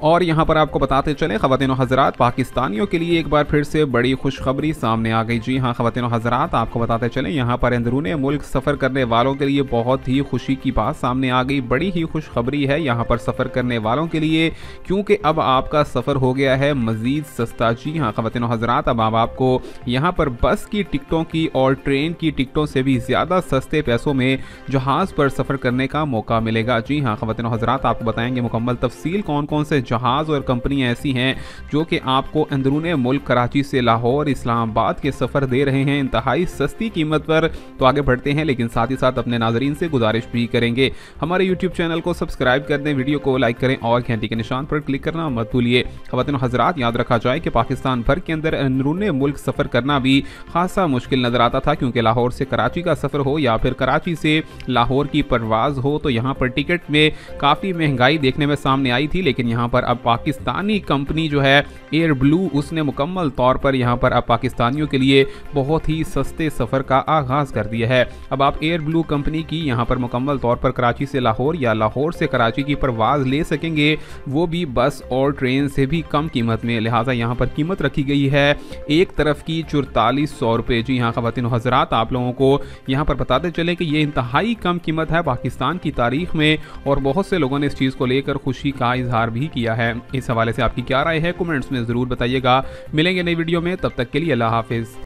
और यहाँ पर आपको बताते चले ख़वातीन और हज़रात, पाकिस्तानियों के लिए एक बार फिर से बड़ी खुशखबरी सामने आ गई। जी हाँ ख़वातीन और हज़रात, आपको बताते चले यहाँ पर अंदरूनी मुल्क सफ़र करने वालों के लिए बहुत ही खुशी की बात सामने आ गई। बड़ी ही खुशखबरी है यहाँ पर सफ़र करने वालों के लिए, क्योंकि अब आपका सफ़र हो गया है मज़ीद सस्ता। जी हाँ ख़वातीन और हज़रात, अब आपको यहाँ पर बस की टिकटों की और ट्रेन की टिकटों से भी ज़्यादा सस्ते पैसों में जहाज़ पर सफ़र करने का मौका मिलेगा। जी हाँ ख़वातीन और हज़रात, आपको बताएंगे मुकम्मल तफसील कौन कौन से जहाज़ और कंपनियां ऐसी हैं जो कि आपको अंदरूनी मुल्क कराची से लाहौर इस्लामाबाद के सफ़र दे रहे हैं इंतहाई सस्ती कीमत पर। तो आगे बढ़ते हैं, लेकिन साथ ही साथ अपने नाजरीन से गुजारिश भी करेंगे, हमारे यूट्यूब चैनल को सब्सक्राइब कर दें, वीडियो को लाइक करें और घंटी के निशान पर क्लिक करना मत भूलिए। ख़वातीन और हज़रात, याद रखा जाए कि पाकिस्तान भर के अंदर अंदरूनी मुल्क सफ़र करना भी खासा मुश्किल नज़र आता था, क्योंकि लाहौर से कराची का सफ़र हो या फिर कराची से लाहौर की परवाज़ हो तो यहाँ पर टिकट में काफ़ी महंगाई देखने में सामने आई थी। लेकिन यहाँ पर अब पाकिस्तानी कंपनी जो है एयर ब्लू, उसने मुकम्मल तौर पर यहाँ पर अब पाकिस्तानियों के लिए बहुत ही सस्ते सफ़र का आगाज़ कर दिया है। अब आप एयर ब्लू कंपनी की यहाँ पर मुकम्मल तौर पर कराची से लाहौर या लाहौर से कराची की परवाज़ ले सकेंगे, वो भी बस और ट्रेन से भी कम कीमत में। लिहाजा यहाँ पर कीमत रखी गई है एक तरफ की 4400 रुपये। जी हाँ ख़वातीन हज़रात, आप लोगों को यहाँ पर बताते चले कि ये इंतहाई कम कीमत है पाकिस्तान की तारीख में, और बहुत से लोगों ने इस चीज़ को लेकर खुशी का इजहार भी किया है। इस हवाले से आपकी क्या राय है, कमेंट्स में ज़रूर बताइएगा। मिलेंगे नई वीडियो में, तब तक के लिए अल्लाह हाफिज़।